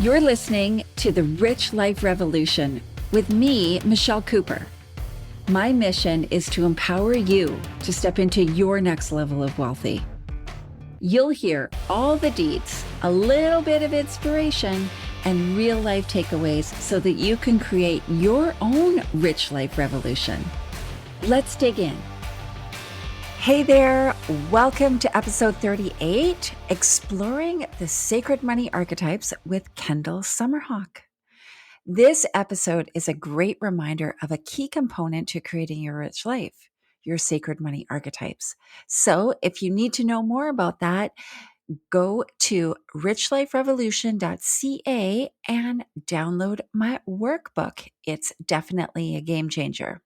You're listening to The Rich Life Revolution with me, Michelle Cooper. My mission is to empower you to step into your next level of wealthy. You'll hear all the deets, a little bit of inspiration, and real life takeaways so that you can create your own rich life revolution. Let's dig in. Hey there, welcome to episode 38, Exploring the Sacred Money Archetypes with Kendall SummerHawk. This episode is a great reminder of a key component to creating your rich life, your sacred money archetypes. So if you need to know more about that, go to richliferevolution.ca and download my workbook. It's definitely a game changer.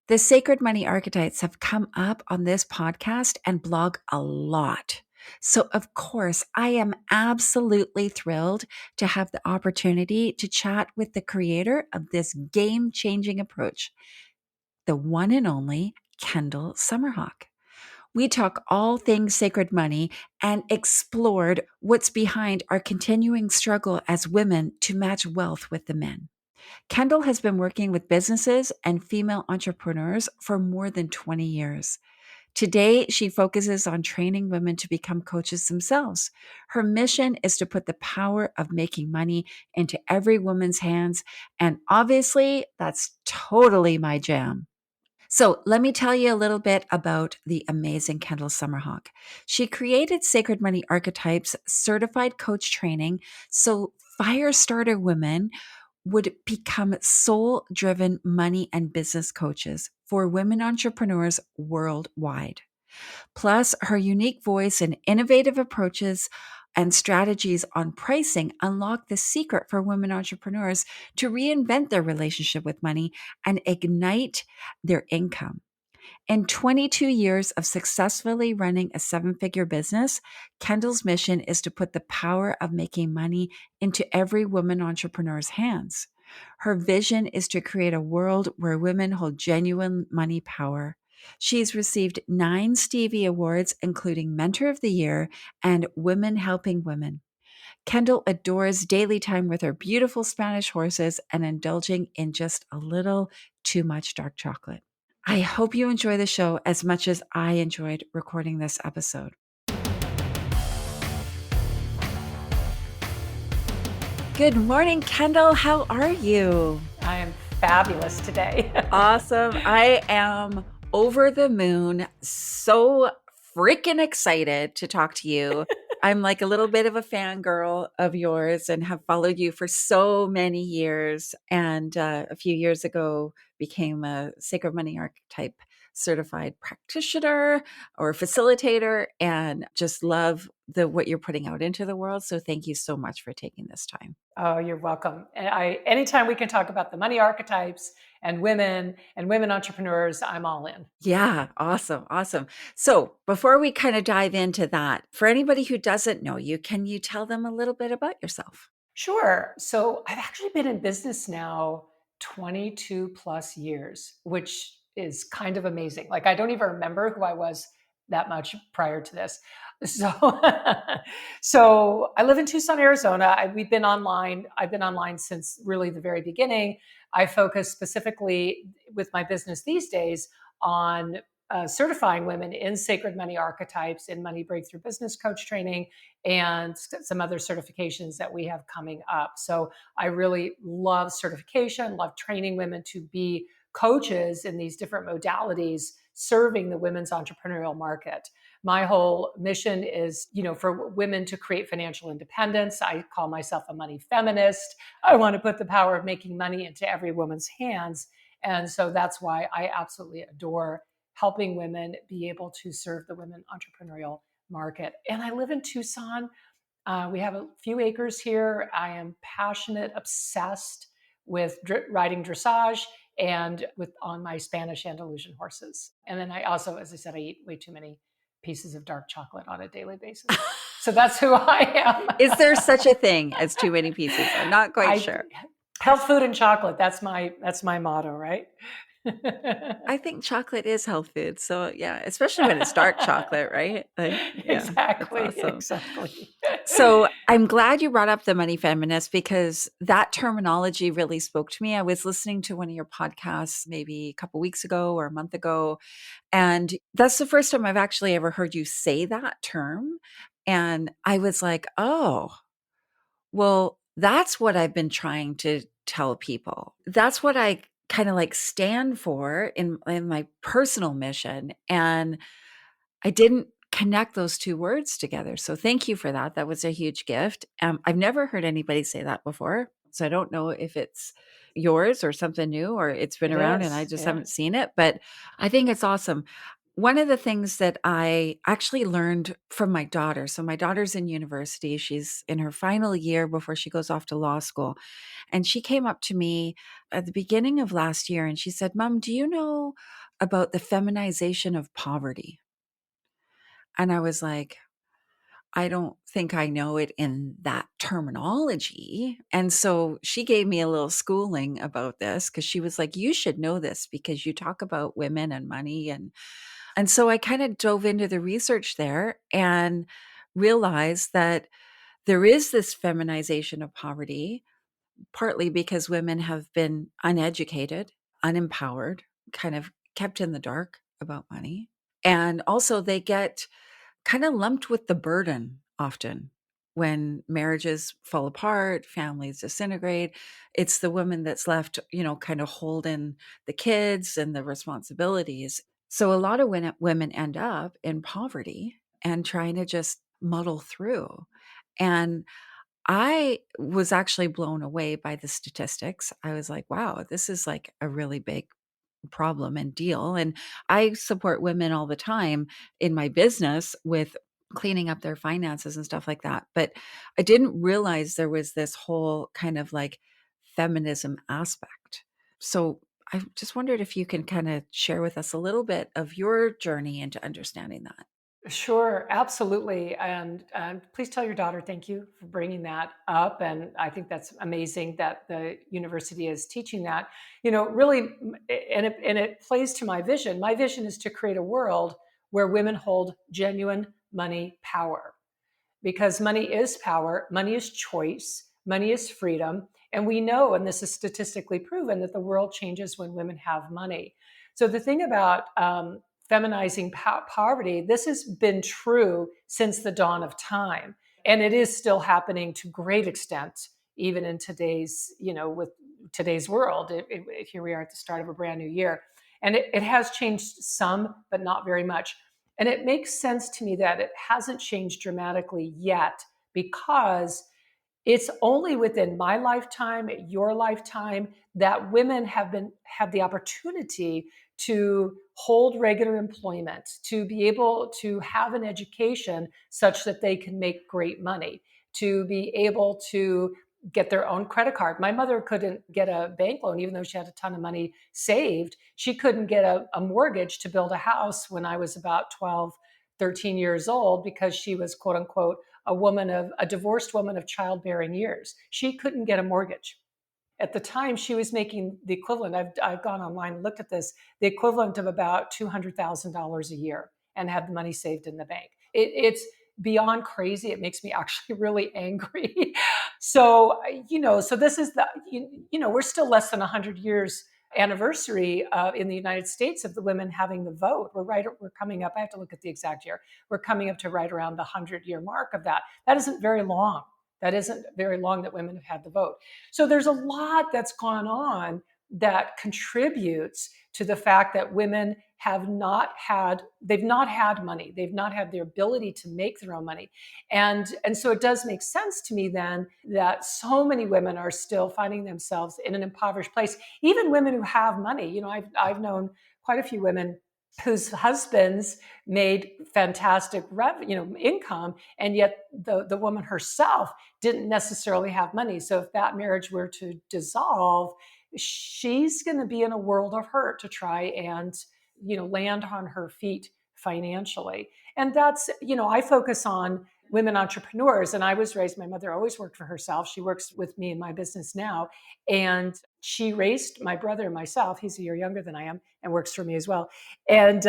The Sacred Money Archetypes have come up on this podcast and blog a lot. So, of course, I am absolutely thrilled to have the opportunity to chat with the creator of this game-changing approach, the one and only Kendall SummerHawk. We talk all things sacred money and explored what's behind our continuing struggle as women to match wealth with the men. Kendall has been working with businesses and female entrepreneurs for more than 20 years. Today, she focuses on training women to become coaches themselves. Her mission is to put the power of making money into every woman's hands. And obviously, that's totally my jam. So let me tell you a little bit about the amazing Kendall SummerHawk. She created Sacred Money Archetypes certified coach training so fire starter women would become soul-driven money and business coaches for women entrepreneurs worldwide. Plus, her unique voice and innovative approaches and strategies on pricing unlock the secret for women entrepreneurs to reinvent their relationship with money and ignite their income. In 22 years of successfully running a seven-figure business, Kendall's mission is to put the power of making money into every woman entrepreneur's hands. Her vision is to create a world where women hold genuine money power. She's received 9 Stevie Awards, including Mentor of the Year and Women Helping Women. Kendall adores daily time with her beautiful Spanish horses and indulging in just a little too much dark chocolate. I hope you enjoy the show as much as I enjoyed recording this episode. Good morning, Kendall. How are you? I am fabulous today. Awesome. I am over the moon. So freaking excited to talk to you. I'm like a little bit of a fangirl of yours and have followed you for so many years. And a few years ago, became a Sacred Money Archetype certified practitioner or facilitator, and just love what you're putting out into the world. So thank you so much for taking this time. Oh, you're welcome. Anytime we can talk about the money archetypes and women entrepreneurs, I'm all in. Yeah, awesome. Awesome. So before we kind of dive into that, for anybody who doesn't know you, can you tell them a little bit about yourself? Sure. So I've actually been in business now 22 plus years, which is kind of amazing. Like I don't even remember who I was that much prior to this. So, so I live in Tucson, Arizona. I've been online since really the very beginning. I focus specifically with my business these days on certifying women in sacred money archetypes, in money breakthrough business coach training, and some other certifications that we have coming up. So I really love certification, love training women to be coaches in these different modalities, serving the women's entrepreneurial market. My whole mission is, for women to create financial independence. I call myself a money feminist. I want to put the power of making money into every woman's hands. And so that's why I absolutely adore helping women be able to serve the women entrepreneurial market. And I live in Tucson. We have a few acres here. I am passionate, obsessed with riding dressage and on my Spanish Andalusian horses. And then I also, as I said, I eat way too many pieces of dark chocolate on a daily basis. So that's who I am. Is there such a thing as too many pieces? I'm not quite sure. Health, food, and chocolate. That's my motto, right? I think chocolate is health food. So yeah, especially when it's dark chocolate, right? Like, yeah, Exactly. awesome. Exactly. So I'm glad you brought up the money feminist because that terminology really spoke to me. I was listening to one of your podcasts maybe a couple weeks ago or a month ago, and that's the first time I've actually ever heard you say that term. And I was like, oh, well, that's what I've been trying to tell people. That's what I kind of like stand for in my personal mission. And I didn't connect those 2 words together. So thank you for that. That was a huge gift. I've never heard anybody say that before. So I don't know if it's yours or something new or it's been It around and I is. just Yeah. haven't seen it, but I think it's awesome. One of the things that I actually learned from my daughter. So my daughter's in university. She's in her final year before she goes off to law school. And she came up to me at the beginning of last year and she said, "Mom, do you know about the feminization of poverty?" And I was like, I don't think I know it in that terminology. And so she gave me a little schooling about this because she was like, you should know this because you talk about women and money. And so I kind of dove into the research there and realized that there is this feminization of poverty, partly because women have been uneducated, unempowered, kind of kept in the dark about money. And also they get kind of lumped with the burden often when marriages fall apart, families disintegrate. It's the woman that's left, kind of holding the kids and the responsibilities. So a lot of women end up in poverty and trying to just muddle through. And I was actually blown away by the statistics. I was like, wow, this is like a really big problem and deal. And I support women all the time in my business with cleaning up their finances and stuff like that. But I didn't realize there was this whole kind of like feminism aspect. So I just wondered if you can kind of share with us a little bit of your journey into understanding that. Sure, absolutely. And please tell your daughter thank you for bringing that up. And I think that's amazing that the university is teaching that. Really, and it plays to my vision. My vision is to create a world where women hold genuine money power, because money is power, money is choice, money is freedom. And we know, and this is statistically proven, that the world changes when women have money. So the thing about feminizing poverty, this has been true since the dawn of time. And it is still happening to great extent, even in today's, with today's world. Here we are at the start of a brand new year. And it has changed some, but not very much. And it makes sense to me that it hasn't changed dramatically yet, because it's only within my lifetime, your lifetime, that women have the opportunity to hold regular employment, to be able to have an education such that they can make great money, to be able to get their own credit card. My mother couldn't get a bank loan, even though she had a ton of money saved. She couldn't get a mortgage to build a house when I was about 12, 13 years old, because she was, quote unquote, a divorced woman of childbearing years. She couldn't get a mortgage. At the time, she was making the equivalent. I've gone online and looked at this, the equivalent of about $200,000 a year, and had the money saved in the bank. It's beyond crazy. It makes me actually really angry. So, so this is we're still less than 100 years anniversary in the United States of the women having the vote. We're coming up, I have to look at the exact year. We're coming up to right around the 100-year mark of that. That isn't very long. That isn't very long that women have had the vote. So there's a lot that's gone on that contributes to the fact that women they've not had money. They've not had the ability to make their own money. And so it does make sense to me then that so many women are still finding themselves in an impoverished place. Even women who have money. I've known quite a few women whose husbands made fantastic income, and yet the woman herself didn't necessarily have money. So if that marriage were to dissolve, she's going to be in a world of hurt to try and land on her feet financially. And that's, I focus on women entrepreneurs. And I was raised, my mother always worked for herself. She works with me in my business now. And she raised my brother and myself. He's a year younger than I am and works for me as well. And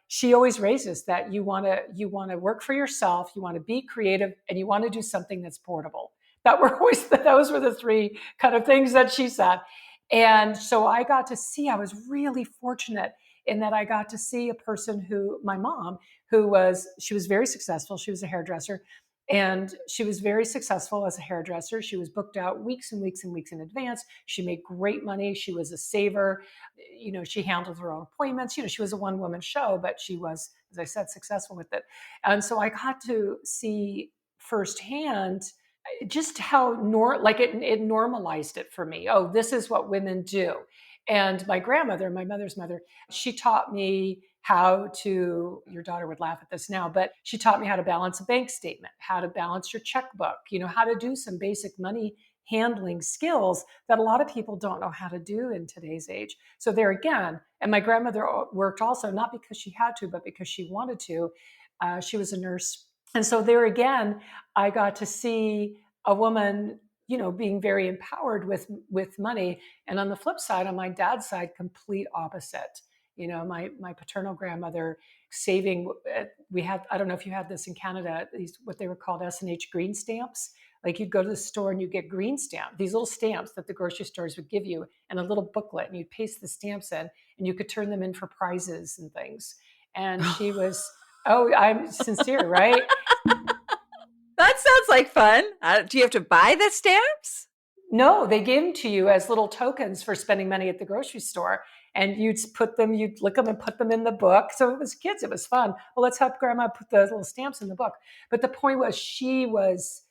she always raises that you want to work for yourself, you want to be creative, and you want to do something that's portable. Those were the three kind of things that she said. And so I was really fortunate in that I got to see a person my mom, she was very successful. She was a hairdresser, and she was very successful as a hairdresser. She was booked out weeks and weeks and weeks in advance. She made great money. She was a saver. She handled her own appointments. She was a one-woman show, but she was, as I said, successful with it. And so I got to see firsthand just how it normalized it for me. Oh, this is what women do. And my grandmother, my mother's mother, she taught me how to, your daughter would laugh at this now, but she taught me how to balance a bank statement, how to balance your checkbook, how to do some basic money handling skills that a lot of people don't know how to do in today's age. So there again, and my grandmother worked also, not because she had to, but because she wanted to. She was a nurse. And so there again, I got to see a woman, being very empowered with money. And on the flip side, on my dad's side, complete opposite. My paternal grandmother saving, we had, I don't know if you had this in Canada, these, what they were called S&H green stamps. Like you'd go to the store and you get green stamp, these little stamps that the grocery stores would give you, and a little booklet, and you'd paste the stamps in and you could turn them in for prizes and things. And she was, oh, I'm sincere, right? That sounds like fun. Do you have to buy the stamps? No, they gave them to you as little tokens for spending money at the grocery store. And you'd lick them and put them in the book. So it was kids, it was fun. Well, let's help grandma put the little stamps in the book. But the point was, she was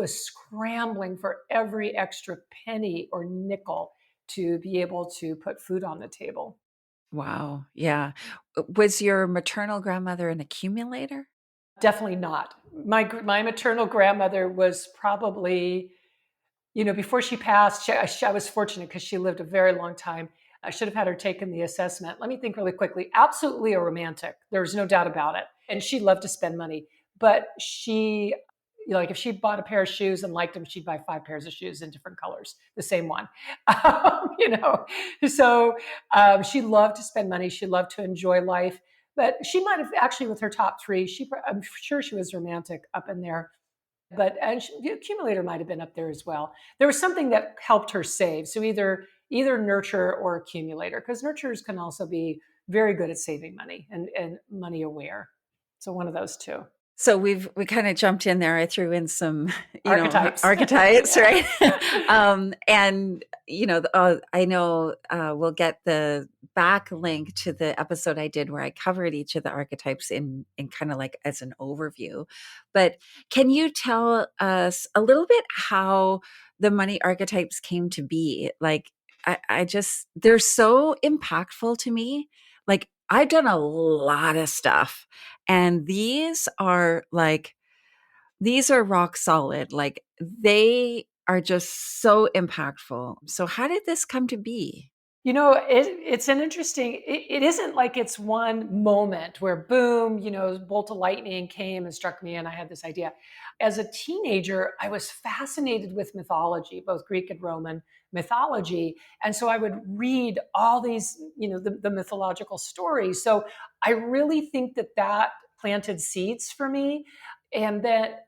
scrambling for every extra penny or nickel to be able to put food on the table. Wow. Yeah. Was your maternal grandmother an accumulator? Definitely not. My maternal grandmother was probably, before she passed, I was fortunate because she lived a very long time. I should have had her taken the assessment. Let me think really quickly. Absolutely a romantic. There's no doubt about it. And she loved to spend money. But she, like if she bought a pair of shoes and liked them, she'd buy 5 pairs of shoes in different colors, the same one. So she loved to spend money. She loved to enjoy life. But she might have actually, with her top three, I'm sure she was romantic up in there. But the accumulator might have been up there as well. There was something that helped her save. So either nurture or accumulator, because nurturers can also be very good at saving money and money aware. So one of those two. So we kind of jumped in there. I threw in some, Archetypes. Archetypes, right? And I know we'll get the back link to the episode I did where I covered each of the archetypes in kind of like as an overview. But can you tell us a little bit how the money archetypes came to be? Like, they're so impactful to me. Like, I've done a lot of stuff, and these are rock solid. Like, they are just so impactful. So how did this come to be? It's an interesting, it isn't like it's one moment where boom, a bolt of lightning came and struck me and I had this idea. As a teenager, I was fascinated with mythology, both Greek and Roman mythology. And so I would read all these, the mythological stories. So I really think that planted seeds for me. And that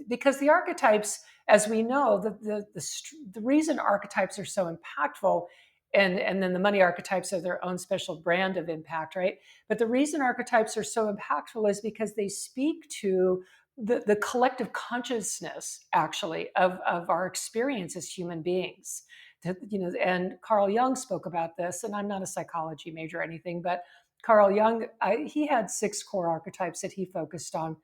because the archetypes, as we know, the reason archetypes are so impactful, and then the money archetypes are their own special brand of impact, right? But the reason archetypes are so impactful is because they speak to the collective consciousness, actually, of our experience as human beings. And Carl Jung spoke about this, and I'm not a psychology major or anything, but Carl Jung, he had 6 core archetypes that he focused on.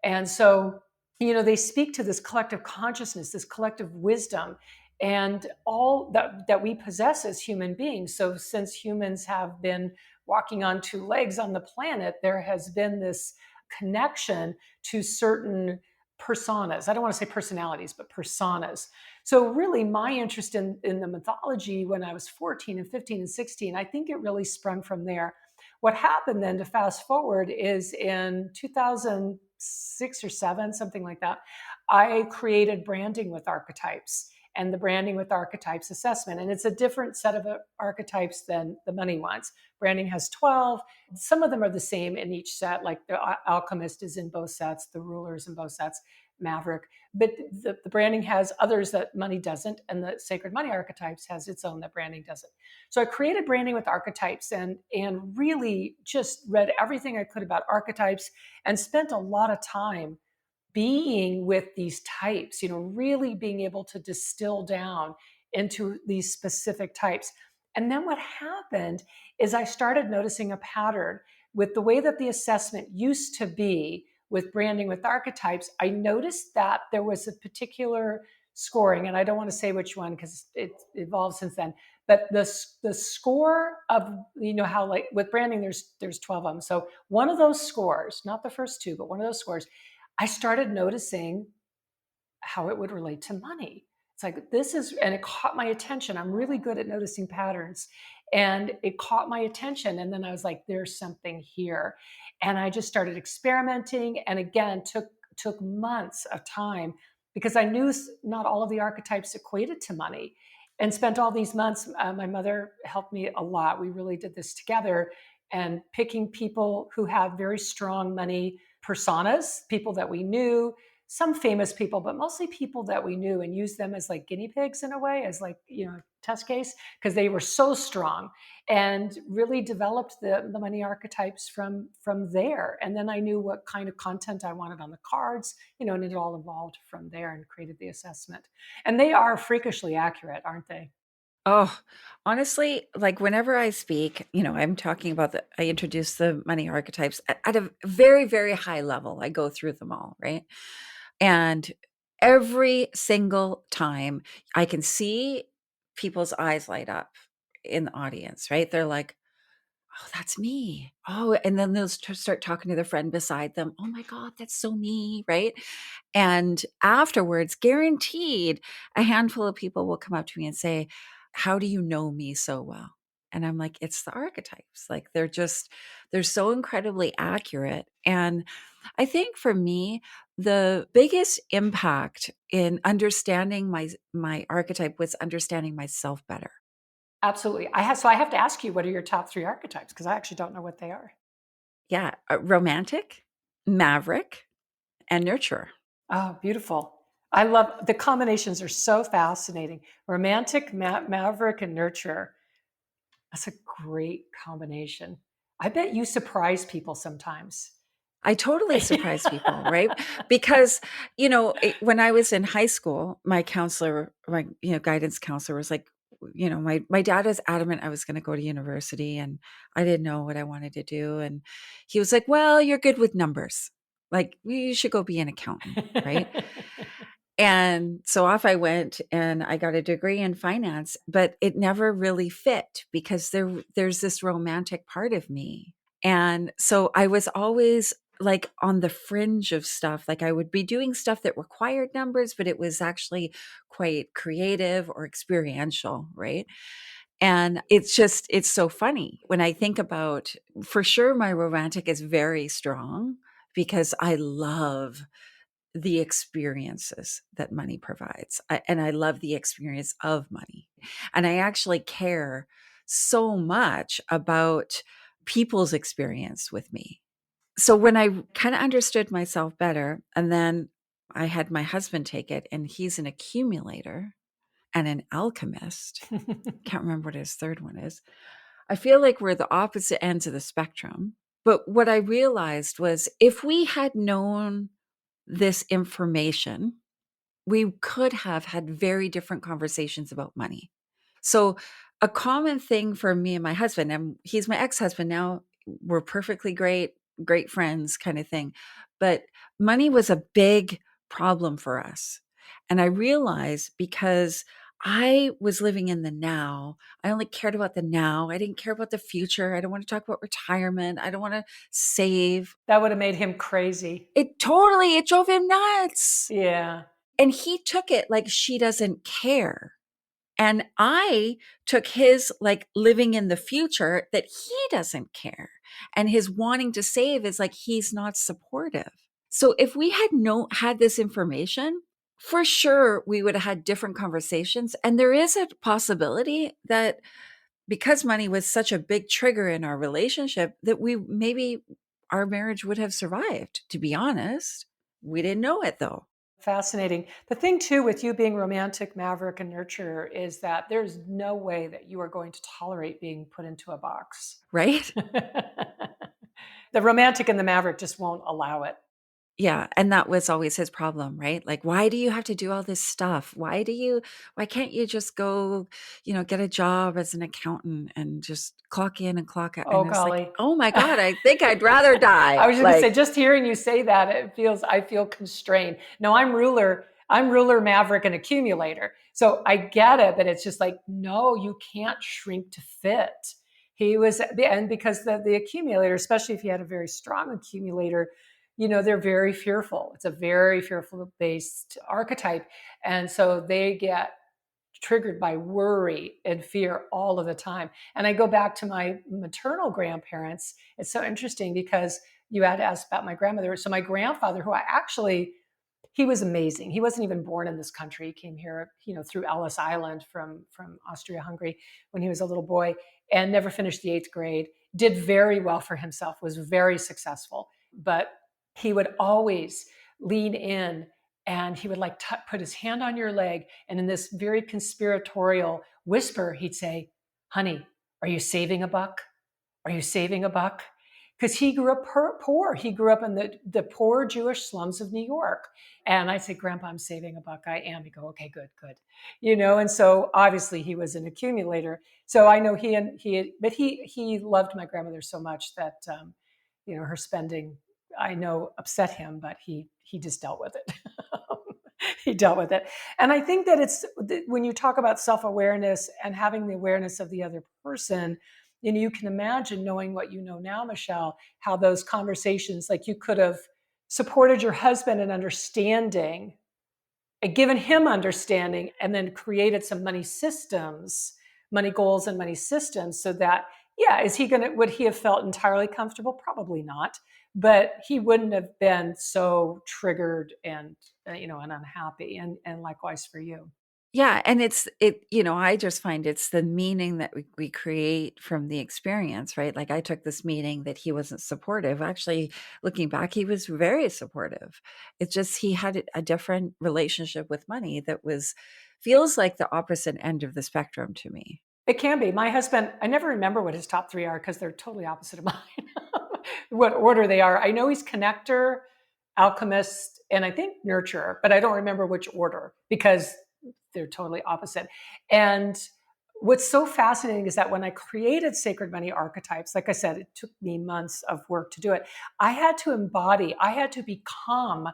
And so, they speak to this collective consciousness, this collective wisdom, and all that we possess as human beings. So since humans have been walking on 2 legs on the planet, there has been this connection to certain personas. I don't want to say personalities, but personas. So really my interest in the mythology when I was 14 and 15 and 16, I think it really sprung from there. What happened then, to fast forward, is in 2006 or 7, something like that, I created branding with archetypes. and the Branding with Archetypes assessment. And it's a different set of archetypes than the money ones. Branding has 12. Some of them are the same in each set, like the Alchemist is in both sets, the Ruler is in both sets, Maverick. But the Branding has others that money doesn't, and the Sacred Money Archetypes has its own that Branding doesn't. So I created Branding with Archetypes and really just read everything I could about archetypes and spent a lot of time being with these types, really being able to distill down into these specific types. And then what happened is I started noticing a pattern with the way that the assessment used to be with Branding with Archetypes. I noticed that there was a particular scoring, and I don't want to say which one because it evolved since then. But the score of, how like with Branding, there's 12 of them. So one of those scores, not the first two, but one of those scores, I started noticing how it would relate to money. It's like, and it caught my attention. I'm really good at noticing patterns. And it caught my attention. And then I was like, there's something here. And I just started experimenting. And again, took months of time because I knew not all of the archetypes equated to money, and spent all these months. My mother helped me a lot. We really did this together, and picking people who have very strong money personas, people that we knew, some famous people, but mostly people that we knew, and use them as like guinea pigs in a way, as like, test case, because they were so strong, and really developed the money archetypes from there. And then I knew what kind of content I wanted on the cards, and it all evolved from there and created the assessment. And they are freakishly accurate, aren't they? Oh, honestly, like whenever I speak, I'm talking about I introduce the money archetypes at a very, very high level. I go through them all, right? And every single time I can see people's eyes light up in the audience, right? They're like, oh, that's me. Oh, and then they'll start talking to their friend beside them. Oh my God, that's so me, right? And afterwards, guaranteed, a handful of people will come up to me and say, how do you know me so well? And I'm like, it's the archetypes. Like they're so incredibly accurate. And I think for me, the biggest impact in understanding my archetype was understanding myself better. Absolutely. I have to ask you, what are your top three archetypes? Because I actually don't know what they are. Yeah, romantic, maverick, and nurturer. Oh, beautiful. I love the combinations are so fascinating. Romantic, maverick, and nurturer. That's a great combination. I bet you surprise people sometimes. I totally surprise people, right? Because, when I was in high school, my counselor, my, guidance counselor was like, my dad was adamant I was going to go to university and I didn't know what I wanted to do. And he was like, well, you're good with numbers. Like, you should go be an accountant, right? And so off I went and I got a degree in finance, but it never really fit because there's this romantic part of me. And so I was always like on the fringe of stuff. Like I would be doing stuff that required numbers, but it was actually quite creative or experiential, right? And it's so funny when I think about, for sure, my romantic is very strong because I love the experiences that money provides. And I love the experience of money. And I actually care so much about people's experience with me. So when I kind of understood myself better, and then I had my husband take it, and he's an accumulator and an alchemist. Can't remember what his third one is. I feel like we're the opposite ends of the spectrum. But what I realized was if we had known this information, we could have had very different conversations about money. So, a common thing for me and my husband, and he's my ex husband now, we're perfectly great friends kind of thing. But money was a big problem for us. And I realized because I was living in the now, I only cared about the now. I didn't care about the future. I don't want to talk about retirement. I don't want to save. That would have made him crazy. It drove him nuts. Yeah. And he took it like she doesn't care. And I took his like living in the future that he doesn't care. And his wanting to save is like he's not supportive. So if we had this information, For sure, we would have had different conversations. And there is a possibility that because money was such a big trigger in our relationship, that we maybe our marriage would have survived, to be honest. We didn't know it though, Fascinating. The thing too with you being romantic, maverick, and nurturer is that there's no way that you are going to tolerate being put into a box. right? The romantic and the maverick just won't allow it. Yeah, and that was always his problem, right? Like, "Why do you have to do all this stuff? Why can't you just go, get a job as an accountant and just clock in and clock out?" Oh And it's like, golly. "Oh my god, I think I'd rather die." I was just gonna say, Like, just hearing you say that, I feel constrained. No, I'm ruler, maverick, and accumulator. So I get it, but it's just like, no, you can't shrink to fit. He was, and because the accumulator, especially if you had a very strong accumulator, they're very fearful. It's a very fearful based archetype. And so they get triggered by worry and fear all of the time. And I go back to my maternal grandparents. It's so interesting because you had asked about my grandmother. So my grandfather, who I actually, he was amazing. He wasn't even born in this country. He came here, through Ellis Island from Austria-Hungary when he was a little boy, and never finished the 8th grade. Did very well for himself, was very successful, but he would always lean in and he would like put his hand on your leg, and in this very conspiratorial whisper, he'd say, "Honey, are you saving a buck? Are you saving a buck?" Because he grew up poor. He grew up in the poor Jewish slums of New York. And I say, "Grandpa, I'm saving a buck." "I am." He'd go, "Okay, good, good." And so obviously he was an accumulator. So I know but he loved my grandmother so much that, her spending, I know, upset him, but he just dealt with it. He dealt with it. And I think that when you talk about self-awareness and having the awareness of the other person, you can imagine, knowing what you know now, Michelle, how those conversations, like you could have supported your husband in understanding and given him understanding, and then created some money systems, money goals and money systems, so that, yeah, would he have felt entirely comfortable? Probably not, but he wouldn't have been so triggered and unhappy, and likewise for you. yeah, and I just find it's the meaning that we create from the experience, right? Like, I took this meaning that he wasn't supportive. Actually, looking back, he was very supportive. It's just he had a different relationship with money that feels like the opposite end of the spectrum to me. It can be. My husband, I never remember what his top three are because they're totally opposite of mine. What order they are. I know he's connector, alchemist, and I think nurturer, but I don't remember which order because they're totally opposite. And what's so fascinating is that when I created Sacred Money Archetypes, like I said, it took me months of work to do it. I had to become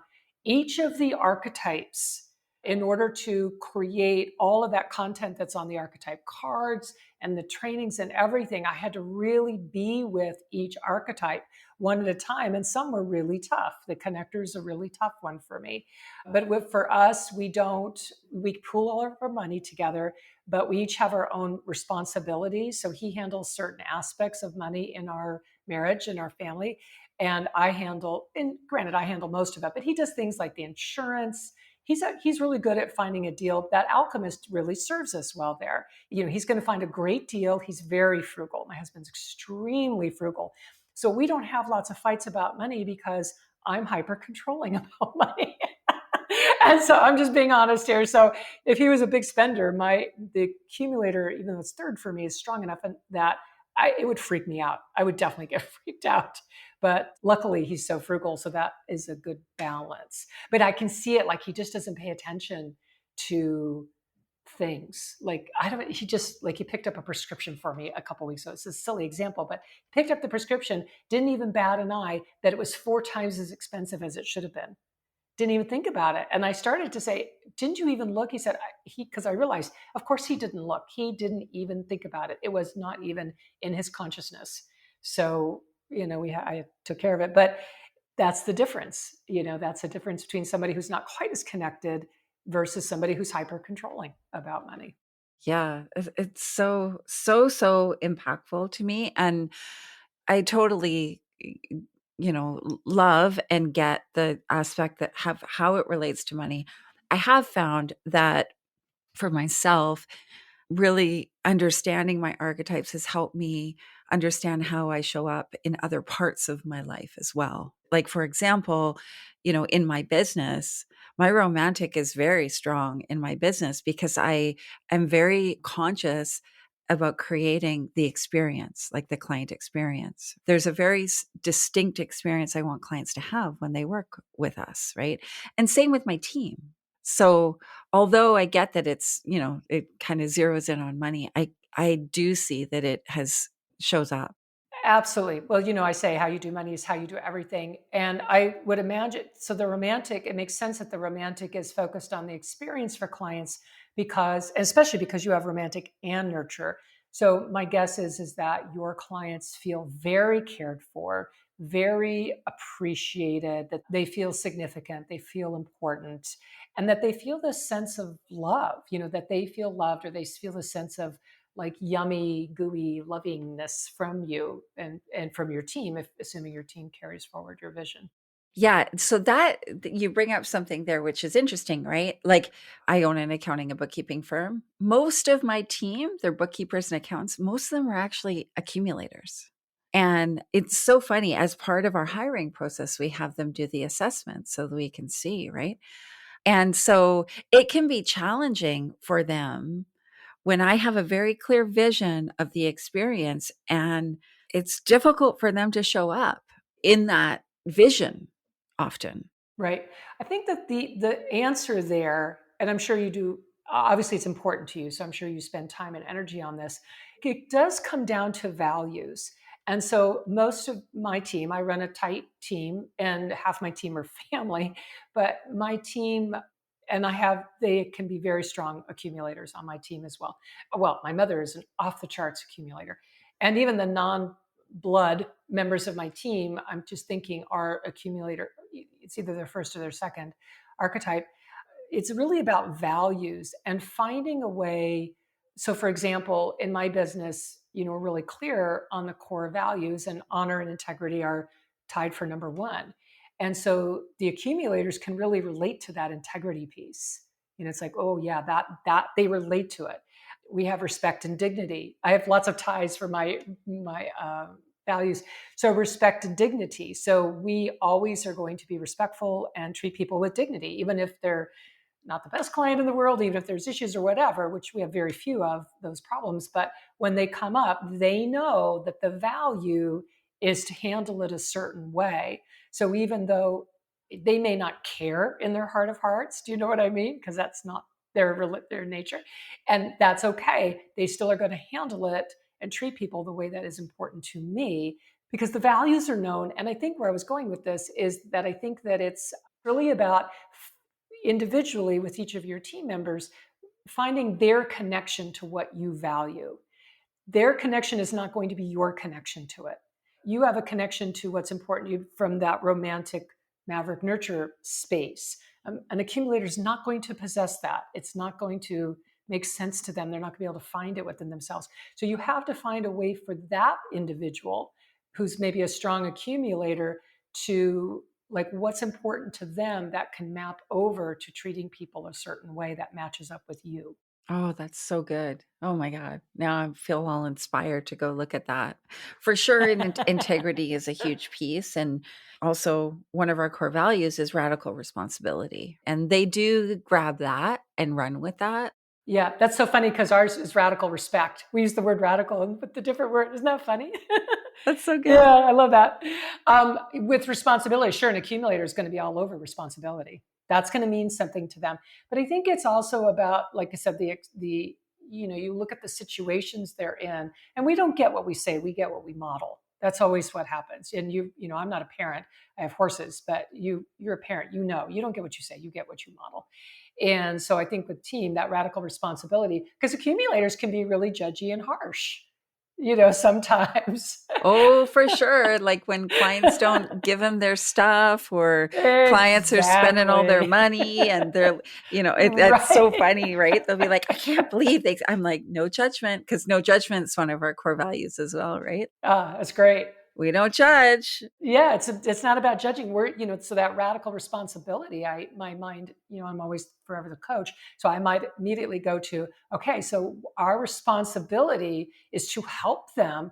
each of the archetypes in order to create all of that content that's on the archetype cards and the trainings and everything. I had to really be with each archetype one at a time. And some were really tough. The connector is a really tough one for me. But for us, we pool all of our money together, but we each have our own responsibilities. So he handles certain aspects of money in our marriage and our family. And granted, I handle most of it, but he does things like the insurance. He's really good at finding a deal. That alchemist really serves us well there. He's going to find a great deal. He's very frugal. My husband's extremely frugal. So we don't have lots of fights about money because I'm hyper controlling about money. And so I'm just being honest here. So if he was a big spender, the accumulator, even though it's third for me, is strong enough that it would freak me out. I would definitely get freaked out. But luckily, he's so frugal, so that is a good balance. But I can see it, like he just doesn't pay attention to things. Like I don't. He just, like, he picked up a prescription for me a couple weeks ago. It's a silly example, but he picked up the prescription, didn't even bat an eye that it was 4 times as expensive as it should have been. Didn't even think about it. And I started to say, "Didn't you even look?" He said, because I realized, of course, he didn't look. He didn't even think about it. It was not even in his consciousness. So, I took care of it. But that's the difference. That's the difference between somebody who's not quite as connected versus somebody who's hyper controlling about money. Yeah, it's so, so, so impactful to me, and I totally, love and get the aspect that have how it relates to money. I have found that for myself, really understanding my archetypes has helped me understand how I show up in other parts of my life as well. Like, for example, in my business, my romantic is very strong in my business because I am very conscious about creating the experience, like the client experience. There's a very distinct experience I want clients to have when they work with us, right? And same with my team. So, although I get that it kind of zeroes in on money, I do see that it has shows up. Absolutely. Well, I say how you do money is how you do everything. And I would imagine, so the romantic, it makes sense that the romantic is focused on the experience for clients because, especially because you have romantic and nurture. So my guess is that your clients feel very cared for, very appreciated, that they feel significant, they feel important, and that they feel this sense of love, that they feel loved, or they feel a sense of like yummy, gooey lovingness from you and from your team, if assuming your team carries forward your vision. Yeah, so that you bring up something there which is interesting, right? Like, I own an accounting and bookkeeping firm. Most of my team, they're bookkeepers and accountants, most of them are actually accumulators. And it's so funny, as part of our hiring process, we have them do the assessment so that we can see, right? And so it can be challenging for them when I have a very clear vision of the experience, and it's difficult for them to show up in that vision often. Right. I think that the answer there, and I'm sure you do, obviously it's important to you, so I'm sure you spend time and energy on this. It does come down to values. And so most of my team, I run a tight team and half my team are family, but my team and they can be very strong accumulators on my team as well. Well, my mother is an off the charts accumulator. And even the non-blood members of my team, I'm just thinking are accumulator. It's either their first or their second archetype. It's really about values and finding a way. So, for example, in my business, we're really clear on the core values, and honor and integrity are tied for number one. And so the accumulators can really relate to that integrity piece. It's like, oh yeah, that they relate to it. We have respect and dignity. I have lots of ties for my values. So respect and dignity. So we always are going to be respectful and treat people with dignity, even if they're not the best client in the world, even if there's issues or whatever, which we have very few of those problems. But when they come up, they know that the value is to handle it a certain way. So even though they may not care in their heart of hearts, do you know what I mean? Because that's not their nature. And that's okay. They still are going to handle it and treat people the way that is important to me because the values are known. And I think where I was going with this is that I think that it's really about individually with each of your team members, finding their connection to what you value. Their connection is not going to be your connection to it. You have a connection to what's important to you from that romantic maverick nurture space. An accumulator is not going to possess that. It's not going to make sense to them. They're not going to be able to find it within themselves. So you have to find a way for that individual who's maybe a strong accumulator to like what's important to them that can map over to treating people a certain way that matches up with you. Oh, that's so good. Oh my God. Now I feel all inspired to go look at that. For sure, integrity is a huge piece. And also, one of our core values is radical responsibility. And they do grab that and run with that. Yeah, that's so funny because ours is radical respect. We use the word radical and put the different word. Isn't that funny? That's so Yeah, good. I love that. With responsibility, sure, an accumulator is going to be all over responsibility. That's going to mean something to them. But I think it's also about, like I said, the you look at the situations they're in, and we don't get what we say, we get what we model. That's always what happens. And I'm not a parent. I have horses, but you're a parent. You don't get what you say, you get what you model. And so I think with team, that radical responsibility, because accumulators can be really judgy and harsh, sometimes. Oh, for sure. Like when clients don't give them their stuff, or clients are spending all their Exactly. money and it's so Right. funny, right? They'll be like, I can't believe I'm like, no judgment, because no judgment is one of our core values as well, right? That's great. We don't judge. Yeah, it's not about judging. So that radical responsibility, my mind, I'm always forever the coach. So I might immediately go to, okay, so our responsibility is to help them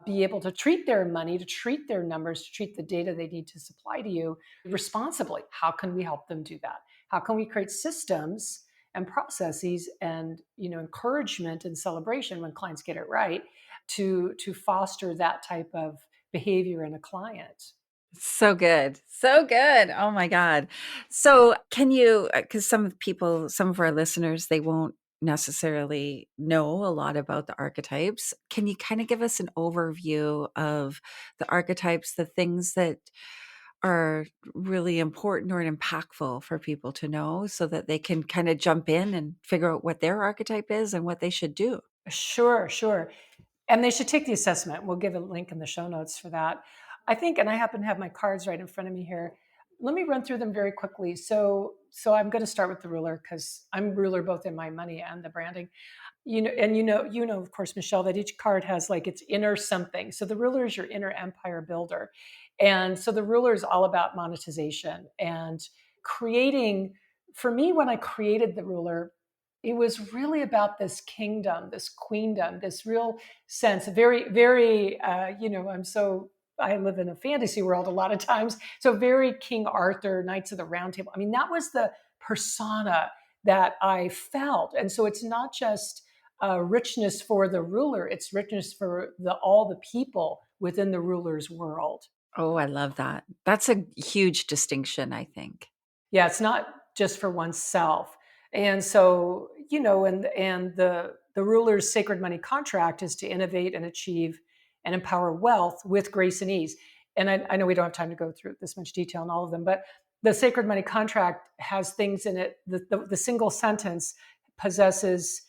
be able to treat their money, to treat their numbers, to treat the data they need to supply to you responsibly. How can we help them do that? How can we create systems and processes and encouragement and celebration when clients get it right to foster that type of behavior in a client? So good. So good. Oh my God. So can you, because some of our listeners, they won't necessarily know a lot about the archetypes. Can you kind of give us an overview of the archetypes, the things that are really important or impactful for people to know so that they can kind of jump in and figure out what their archetype is and what they should do? Sure, sure. And they should take the assessment. We'll give a link in the show notes for that. I think, and I happen to have my cards right in front of me here. Let me run through them very quickly. So I'm going to start with the ruler because I'm ruler both in my money and the branding. Of course, Michelle, that each card has like its inner something. So the ruler is your inner empire builder. And so the ruler is all about monetization and creating. For me, when I created the ruler, it was really about this kingdom, this queendom, this real sense, very, very, I live in a fantasy world a lot of times. So very King Arthur, Knights of the Round Table. I mean, that was the persona that I felt. And so it's not just richness for the ruler, it's richness for all the people within the ruler's world. Oh, I love that. That's a huge distinction, I think. Yeah, it's not just for oneself. And so, and the ruler's sacred money contract is to innovate and achieve and empower wealth with grace and ease. And I know we don't have time to go through this much detail in all of them, but the sacred money contract has things in it. The single sentence possesses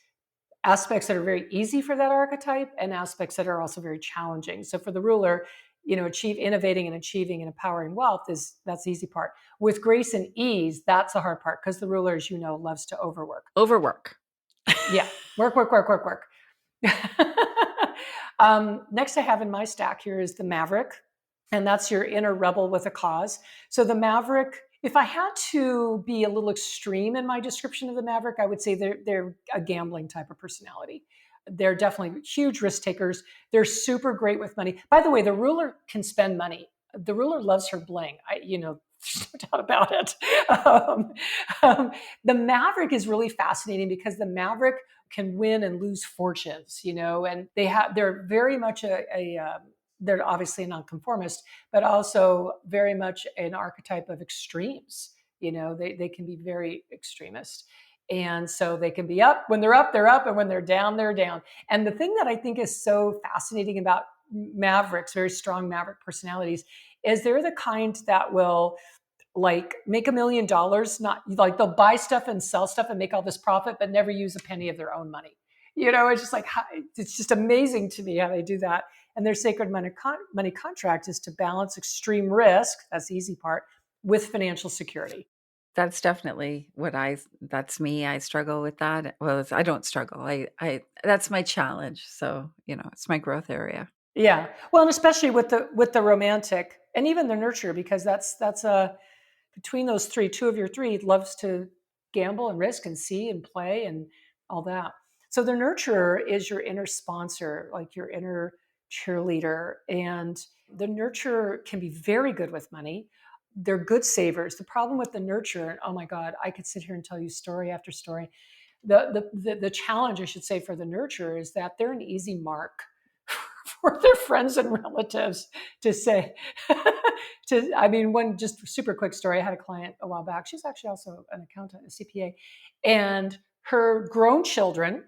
aspects that are very easy for that archetype and aspects that are also very challenging. So for the ruler, innovating and achieving and empowering wealth that's the easy part. With grace and ease, that's the hard part because the ruler, as you know, loves to overwork. Overwork. Yeah, work, work, work, work, work. Next, I have in my stack here is the Maverick, and that's your inner rebel with a cause. So the Maverick, if I had to be a little extreme in my description of the Maverick, I would say they're a gambling type of personality. They're definitely huge risk takers. They're super great with money. By the way, the ruler can spend money. The ruler loves her bling. There's no doubt about it. The Maverick is really fascinating because the Maverick can win and lose fortunes, and they're very much they're obviously a nonconformist, but also very much an archetype of extremes. They can be very extremist. And so they can be up. When they're up, they're up. And when they're down, they're down. And the thing that I think is so fascinating about Mavericks, very strong Maverick personalities, is they're the kind that will like make $1 million, not like they'll buy stuff and sell stuff and make all this profit, but never use a penny of their own money. It's just like, it's just amazing to me how they do that. And their sacred money contract is to balance extreme risk, that's the easy part, with financial security. That's definitely that's me. I struggle with that. Well, I don't struggle. That's my challenge. So, it's my growth area. Yeah. Well, and especially with the romantic and even the nurture, because that's between those three, two of your three loves to gamble and risk and see and play and all that. So the nurturer is your inner sponsor, like your inner cheerleader. And the nurturer can be very good with money. They're good savers. The problem with the nurturer, oh my God, I could sit here and tell you story after story. The challenge, I should say, for the nurturer is that they're an easy mark for their friends and relatives to say. One just super quick story. I had a client a while back. She's actually also an accountant, a CPA, and her grown children,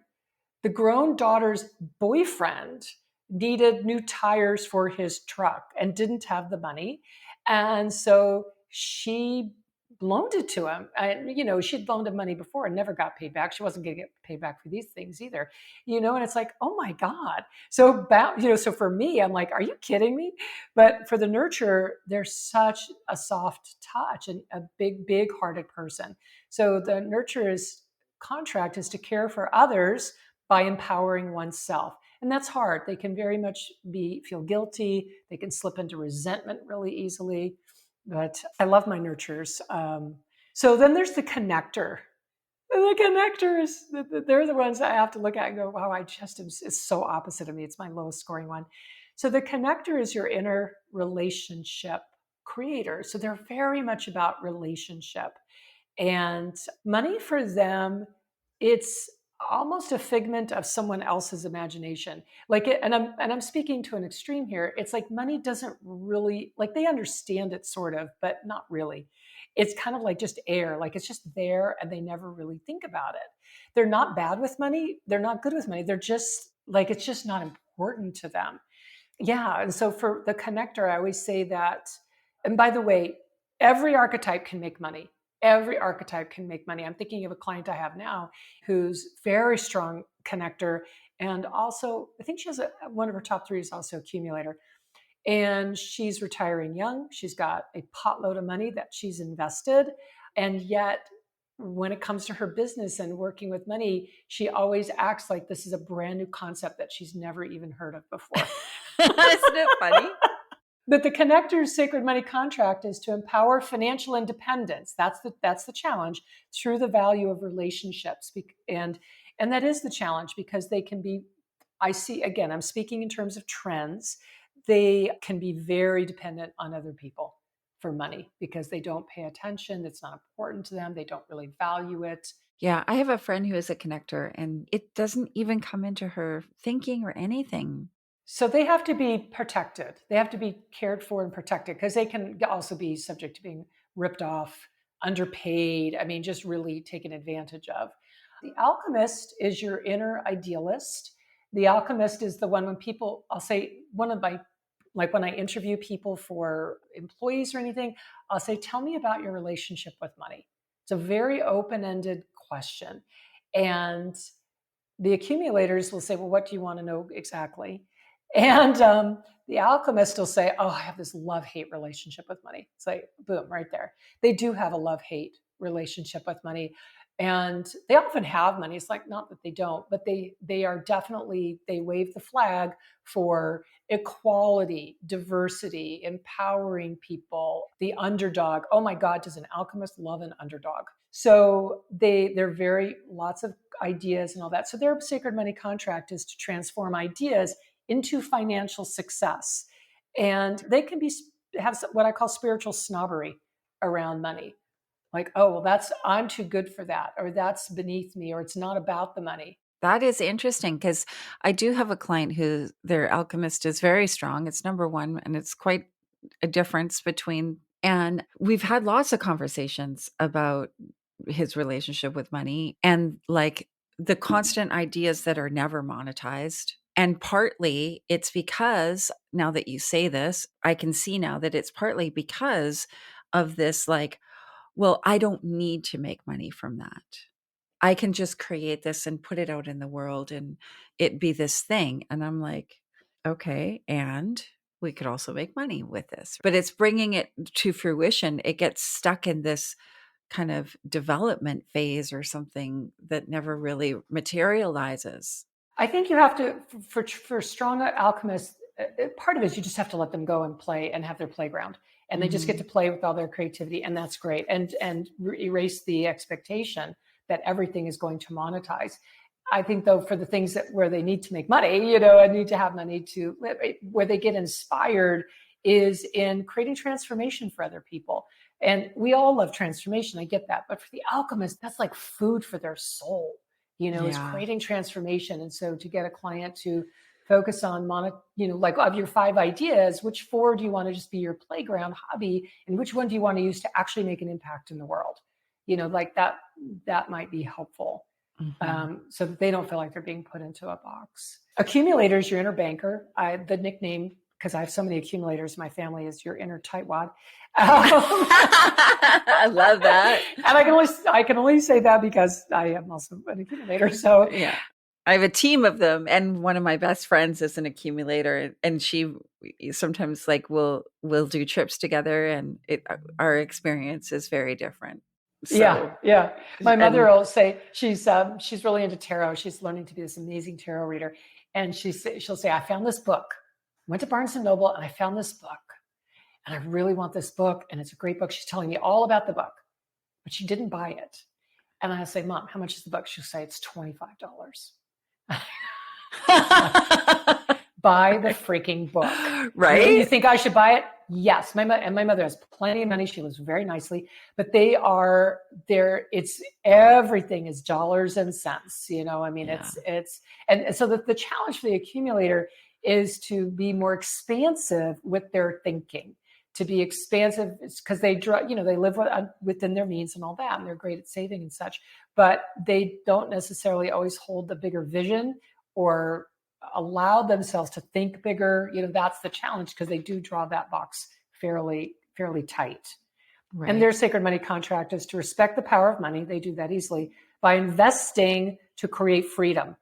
the grown daughter's boyfriend needed new tires for his truck and didn't have the money. And so she loaned it to him. And, she'd loaned him money before and never got paid back. She wasn't going to get paid back for these things either, and it's like, oh my God. So for me, I'm like, are you kidding me? But for the nurturer, there's such a soft touch and a big hearted person. So the nurturer's contract is to care for others by empowering oneself. And that's hard. They can very much feel guilty. They can slip into resentment really easily. But I love my nurturers. So then there's the connector. The connectors, they're the ones I have to look at and go, wow, it's so opposite of me. It's my lowest scoring one. So the connector is your inner relationship creator. So they're very much about relationship. And money for them, it's almost a figment of someone else's imagination. And I'm speaking to an extreme here. It's like money doesn't really, like, they understand it sort of, but not really. It's kind of like just air, like it's just there and they never really think about it. They're not bad with money. They're not good with money. They're just like, it's just not important to them. Yeah. And so for the connector, I always say that, and by the way, every archetype can make money. Every archetype can make money. I'm thinking of a client I have now who's very strong connector. And also, I think she has one of her top three is also accumulator. And she's retiring young. She's got a potload of money that she's invested. And yet, when it comes to her business and working with money, she always acts like this is a brand new concept that she's never even heard of before. Isn't it funny? But the connector's sacred money contract is to empower financial independence. That's the challenge through the value of relationships. And that is the challenge because they can be, I see, again, I'm speaking in terms of trends. They can be very dependent on other people for money because they don't pay attention. It's not important to them. They don't really value it. Yeah, I have a friend who is a connector, and it doesn't even come into her thinking or anything. So they have to be protected. They have to be cared for and protected because they can also be subject to being ripped off, underpaid. I mean, just really taken advantage of. The alchemist is your inner idealist. The alchemist is the one when people, I'll say, one of my, like when I interview people for employees or anything, I'll say, tell me about your relationship with money. It's a very open-ended question. And the accumulators will say, well, what do you want to know exactly? And the alchemist will say, oh, I have this love-hate relationship with money. It's like, boom, right there. They do have a love-hate relationship with money. And they often have money. It's like, not that they don't, but they are definitely, they wave the flag for equality, diversity, empowering people, the underdog. Oh my God, does an alchemist love an underdog? So they're very lots of ideas and all that. So their sacred money contract is to transform ideas into financial success. And they can have what I call spiritual snobbery around money. Like, oh, well, I'm too good for that, or that's beneath me, or it's not about the money. That is interesting because I do have a client who their alchemist is very strong. It's number one, and it's quite a difference between. And we've had lots of conversations about his relationship with money and like the constant ideas that are never monetized. And partly it's because now that you say this, I can see now that it's partly because of this, like, well, I don't need to make money from that. I can just create this and put it out in the world and it be this thing. And I'm like, okay, and we could also make money with this. But it's bringing it to fruition. It gets stuck in this kind of development phase or something that never really materializes. I think you have to, for strong alchemists, part of it is you just have to let them go and play and have their playground. And they just get to play with all their creativity. And that's great. And erase the expectation that everything is going to monetize. I think though, for the things where they need to make money, and need to have money to where they get inspired is in creating transformation for other people. And we all love transformation. I get that. But for the alchemist, that's like food for their soul, is creating transformation. And so to get a client to focus on like of your 5 ideas, which 4 do you want to just be your playground hobby? And which one do you want to use to actually make an impact in the world? Like that might be helpful. So that they don't feel like they're being put into a box. Accumulators, your inner banker. The nickname, because I have so many accumulators in my family, is your inner tightwad. I love that. And I can only say that because I am also an accumulator. So yeah. I have a team of them, and one of my best friends is an accumulator, and she sometimes like we'll do trips together, and our experience is very different. So, yeah. My mother will say she's really into tarot. She's learning to be this amazing tarot reader, And she'll say, I found this book. Went to Barnes and Noble and I found this book. And I really want this book. And it's a great book. She's telling me all about the book, but she didn't buy it. And I say, Mom, how much is the book? She'll say, it's $25. Buy the freaking book. Right? Really, you think I should buy it? Yes. My mother has plenty of money. She lives very nicely, but they are there. It's everything is dollars and cents. I mean, Yeah. and so the challenge for the accumulator is to be more expansive with their thinking, to be expansive because they live within their means and all that, and they're great at saving and such, but they don't necessarily always hold the bigger vision or allow themselves to think bigger. That's the challenge because they do draw that box fairly tight. Right. And their sacred money contract is to respect the power of money. They do that easily by investing to create freedom.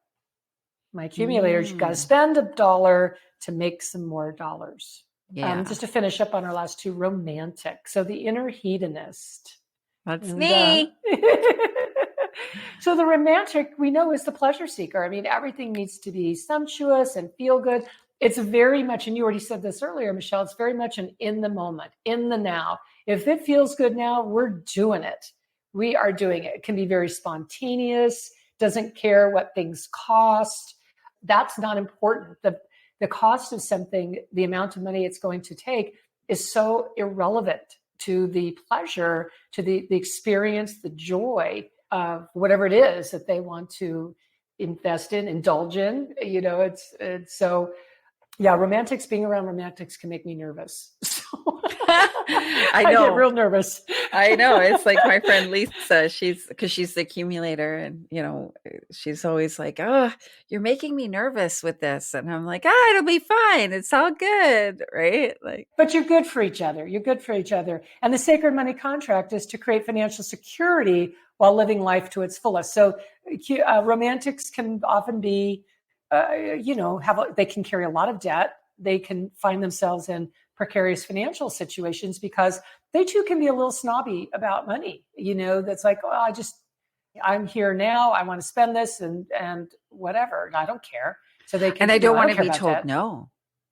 My accumulators, you've got to spend $1 to make some more dollars. Yeah. Just to finish up on our last two, romantic. So the inner hedonist. That's me. So the romantic, we know, is the pleasure seeker. I mean, everything needs to be sumptuous and feel good. It's very much, and you already said this earlier, Michelle, it's very much an in the moment, in the now. If it feels good now, we're doing it. We are doing it. It can be very spontaneous, doesn't care what things cost. That's not important. The cost of something, the amount of money it's going to take is so irrelevant to the pleasure, to the experience, the joy of whatever it is that they want to invest in, indulge in. It's so, yeah, being around romantics can make me nervous. So I know. I get real nervous. I know. It's like my friend Lisa, because she's the accumulator, and she's always like, oh, you're making me nervous with this. And I'm like, it'll be fine. It's all good. Right. But you're good for each other. And the sacred money contract is to create financial security while living life to its fullest. So romantics can often be, they can carry a lot of debt. They can find themselves in precarious financial situations because they too can be a little snobby about money. That's like, I'm here now. I want to spend this and whatever. I don't care. So they can, and I don't want to be told no.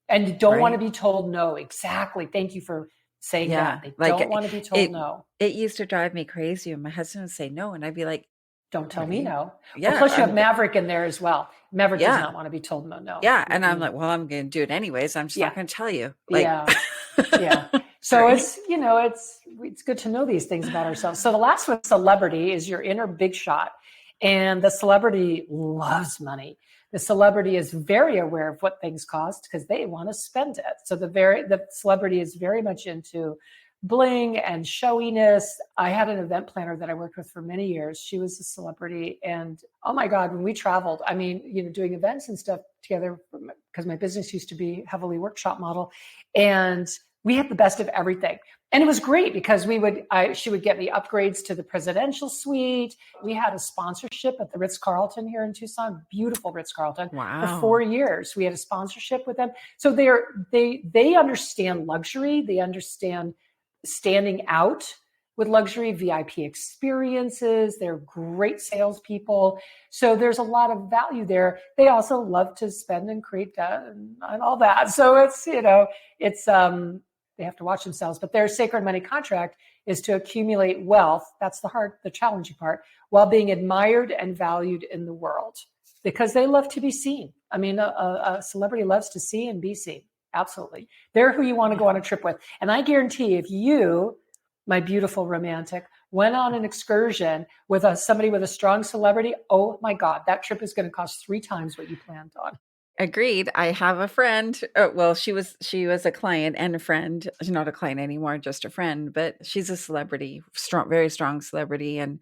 And you don't want to be told no. Exactly. Thank you for saying that. They don't want to be told no. It used to drive me crazy when my husband would say no, and I'd be like, don't tell me no. Yeah. Well, plus you have Maverick in there as well. Maverick does not want to be told no. Yeah. And I'm like, well, I'm going to do it anyways. I'm just not going to tell you. Yeah. So it's good to know these things about ourselves. So the last one, celebrity, is your inner big shot. And the celebrity loves money. The celebrity is very aware of what things cost because they want to spend it. So the celebrity is very much into bling and showiness. I had an event planner that I worked with for many years. She was a celebrity. And oh my God, when we traveled, I mean, doing events and stuff together, because my business used to be heavily workshop model. And we had the best of everything. And it was great because she would get me upgrades to the presidential suite. We had a sponsorship at the Ritz-Carlton here in Tucson, beautiful Ritz-Carlton. Wow. For 4 years. We had a sponsorship with them. So they understand luxury. They understand standing out with luxury, VIP experiences. They're great salespeople. So there's a lot of value there. They also love to spend and create debt and all that. So it's they have to watch themselves, but their sacred money contract is to accumulate wealth. That's the challenging part, while being admired and valued in the world because they love to be seen. I mean, a celebrity loves to see and be seen. Absolutely. They're who you want to go on a trip with. And I guarantee if you, my beautiful romantic, went on an excursion with somebody with a strong celebrity, oh my God, that trip is going to cost 3 times what you planned on. Agreed. I have a friend. She was a client and a friend. She's not a client anymore, just a friend, but she's a celebrity, very strong celebrity. And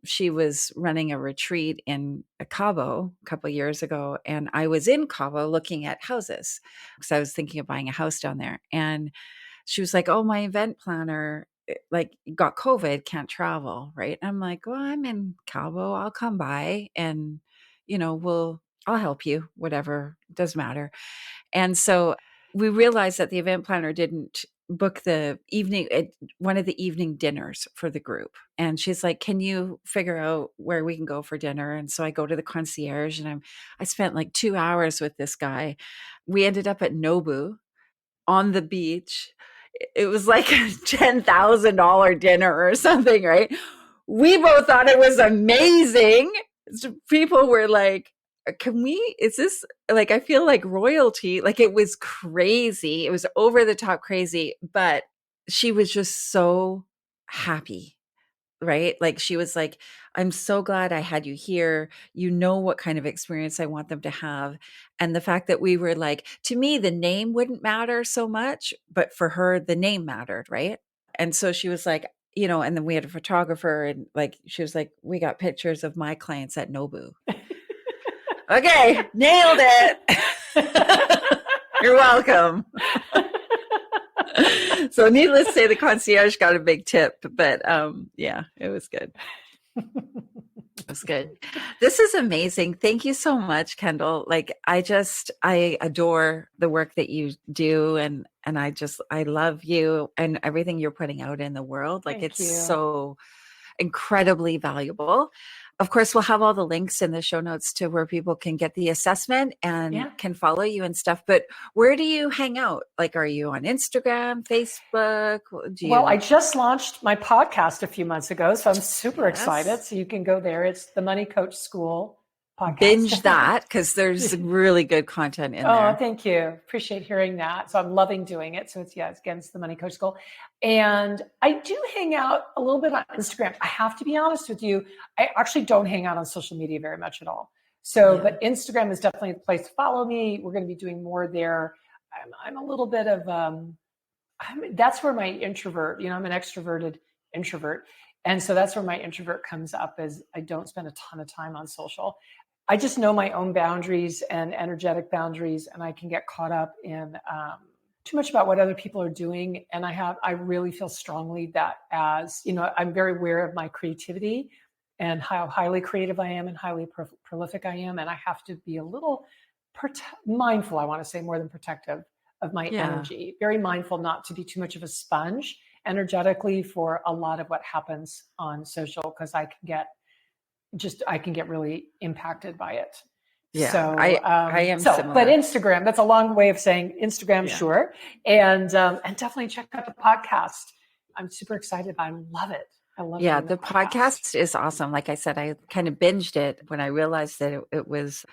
she was running a retreat in Cabo a couple of years ago. And I was in Cabo looking at houses because I was thinking of buying a house down there. And she was like, oh, my event planner got COVID, can't travel. Right. And I'm like, well, I'm in Cabo. I'll come by and, I'll help you, whatever, doesn't matter. And so we realized that the event planner didn't book one of the evening dinners for the group. And she's like, can you figure out where we can go for dinner? And so I go to the concierge, and I spent like 2 hours with this guy. We ended up at Nobu on the beach. It was like a $10,000 dinner or something, right? We both thought it was amazing. So people were like, is this like, I feel like royalty. Like, it was crazy. It was over the top crazy, but she was just so happy, right? Like, she was like, I'm so glad I had you here. You know what kind of experience I want them to have. And the fact that we were like, to me, the name wouldn't matter so much, but for her, the name mattered, right? And so she was like, and then we had a photographer, and like, she was like, we got pictures of my clients at Nobu. Okay, nailed it. You're welcome. So needless to say, the concierge got a big tip, but yeah, it was good. It was good. This is amazing. Thank you so much, Kendall. Like, I adore the work that you do, and I love you and everything you're putting out in the world. Like, Thank it's you. so incredibly valuable. Of course, we'll have all the links in the show notes to where people can get the assessment and can follow you and stuff. But where do you hang out? Like, are you on Instagram, Facebook? Well, I just launched my podcast a few months ago, so I'm super excited. So you can go there. It's the Money Coach School podcast. Binge that, because there's really good content in there. Oh, thank you. Appreciate hearing that. So I'm loving doing it. So it's against the Money Coach School. And I do hang out a little bit on Instagram. I have to be honest with you. I actually don't hang out on social media very much at all. So, but Instagram is definitely the place to follow me. We're going to be doing more there. I'm a little bit of, that's where my introvert, I'm an extroverted introvert. And so that's where my introvert comes up, is I don't spend a ton of time on social. I just know my own boundaries and energetic boundaries, and I can get caught up in too much about what other people are doing. And I really feel strongly that, as I'm very aware of my creativity and how highly creative I am and highly prolific I am. And I have to be a little mindful, I want to say, more than protective of my energy, very mindful not to be too much of a sponge energetically for a lot of what happens on social, because I can get really impacted by it. Yeah, so I am similar. But Instagram, that's a long way of saying Instagram, sure. And definitely check out the podcast. I'm super excited. I love it. I love it. The podcast is awesome. Like I said, I kind of binged it when I realized that it was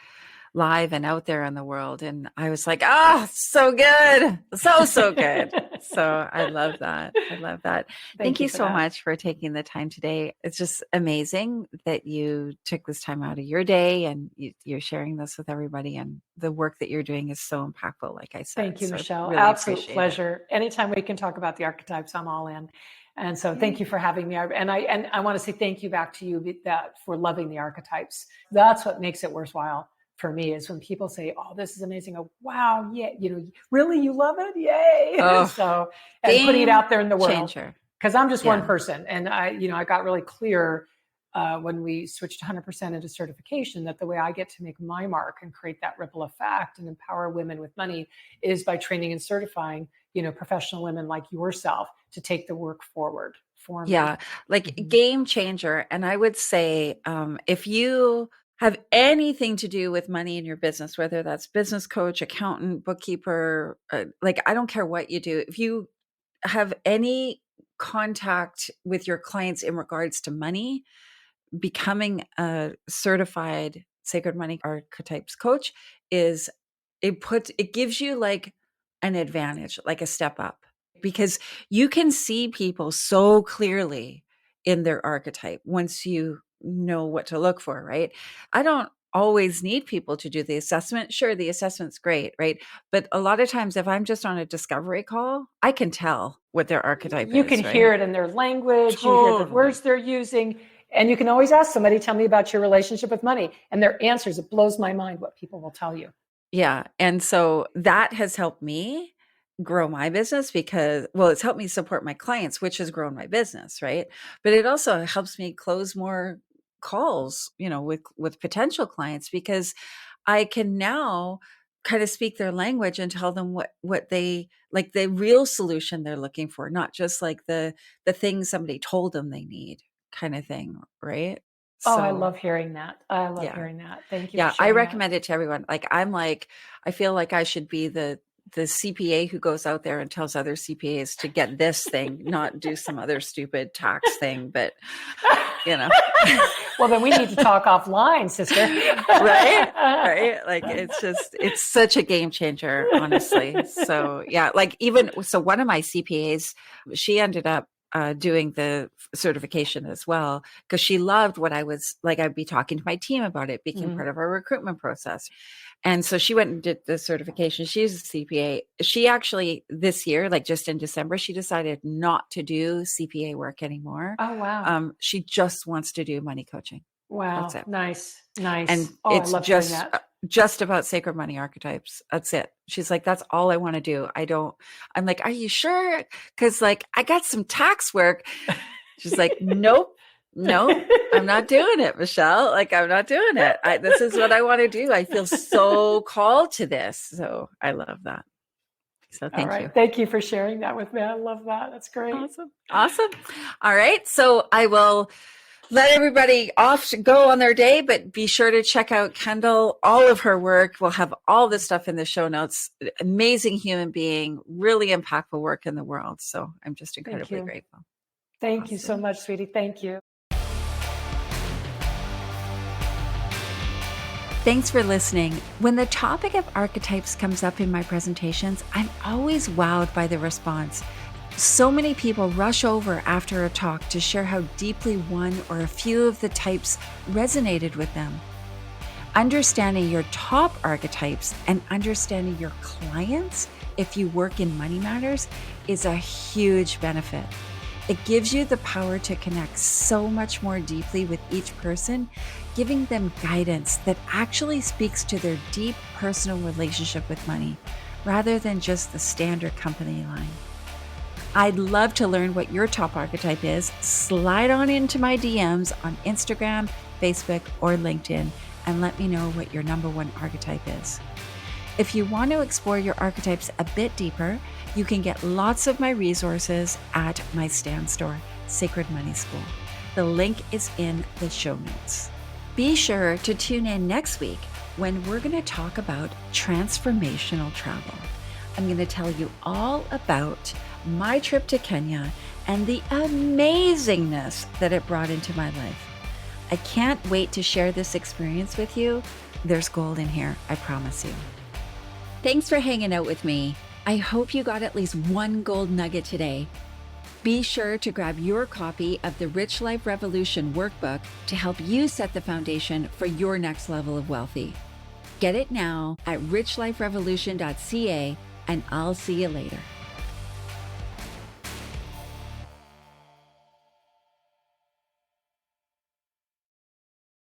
live and out there in the world. And I was like, so good. So good. So I love that. I love that. Thank you so much for taking the time today. It's just amazing that you took this time out of your day, and you're sharing this with everybody. And the work that you're doing is so impactful, like I said. Thank you, so Michelle. Really absolute pleasure. Anytime we can talk about the archetypes, I'm all in. And so thank you for having me. And I want to say thank you back to you for loving the archetypes. That's what makes it worthwhile for me, is when people say, "Oh, this is amazing." Oh, wow. Yeah. Really, you love it? Yay. So, and putting it out there in the world, because I'm just one person. And I got really clear when we switched 100% into certification, that the way I get to make my mark and create that ripple effect and empower women with money is by training and certifying, professional women like yourself to take the work forward for me. Like game changer. And I would say, if you have anything to do with money in your business, whether that's business coach, accountant, bookkeeper, like, I don't care what you do. If you have any contact with your clients in regards to money, becoming a certified Sacred Money Archetypes coach it gives you like an advantage, like a step up, because you can see people so clearly in their archetype once you know what to look for, right? I don't always need people to do the assessment. Sure, the assessment's great, right? But a lot of times, if I'm just on a discovery call, I can tell what their archetype is. You can hear it in their language, you hear the words they're using, and you can always ask somebody, "Tell me about your relationship with money." And their answers, it blows my mind what people will tell you. Yeah. And so that has helped me grow my business, because, well, it's helped me support my clients, which has grown my business, right? But it also helps me close more calls, with potential clients, because I can now kind of speak their language and tell them what they like, the real solution they're looking for, not just like the thing somebody told them they need kind of thing, right? Oh, I So love hearing that. I love yeah. hearing that. Thank you for Yeah, I sharing that. recommend it to everyone. Like, I feel like I should be the CPA who goes out there and tells other CPAs to get this thing, not do some other stupid tax thing, but you know. Well, then we need to talk offline, sister. Right? Right? Like, it's such a game changer, honestly. So yeah, like one of my CPAs, she ended up doing the certification as well, because she loved what I was like. I'd be talking to my team about it, became part of our recruitment process. And so she went and did the certification. She's a CPA. She actually, this year, like just in December, she decided not to do CPA work anymore. Oh, wow. She just wants to do money coaching. That's Wow. it. Nice. And Nice. Oh, I it's love hearing that. just about sacred money archetypes. That's it. She's like, that's all I want to do. I'm like, are you sure? Because like, I got some tax work. She's like, nope, I'm not doing it, Michelle. Like, I'm not doing it. This is what I want to do. I feel so called to this. So I love that. So All thank right. you. Thank you for sharing that with me. I love that. That's great. Awesome. All right. So I will let everybody off to go on their day, but be sure to check out Kendall, all of her work. We'll have all this stuff in the show notes. Amazing human being, really impactful work in the world. So I'm just incredibly grateful. Thank you so much, sweetie. Thank you. Thanks for listening. When the topic of archetypes comes up in my presentations, I'm always wowed by the response. So many people rush over after a talk to share how deeply one or a few of the types resonated with them. Understanding your top archetypes and understanding your clients, if you work in money matters, is a huge benefit. It gives you the power to connect so much more deeply with each person, giving them guidance that actually speaks to their deep personal relationship with money, rather than just the standard company line. I'd love to learn what your top archetype is. Slide on into my DMs on Instagram, Facebook, or LinkedIn, and let me know what your number one archetype is. If you want to explore your archetypes a bit deeper, you can get lots of my resources at my stand store, Sacred Money School. The link is in the show notes. Be sure to tune in next week when we're going to talk about transformational travel. I'm going to tell you all about my trip to Kenya and the amazingness that it brought into my life. I can't wait to share this experience with you. There's gold in here, I promise you. Thanks for hanging out with me. I hope you got at least one gold nugget today. Be sure to grab your copy of the Rich Life Revolution workbook to help you set the foundation for your next level of wealthy. Get it now at richliferevolution.ca, and I'll see you later.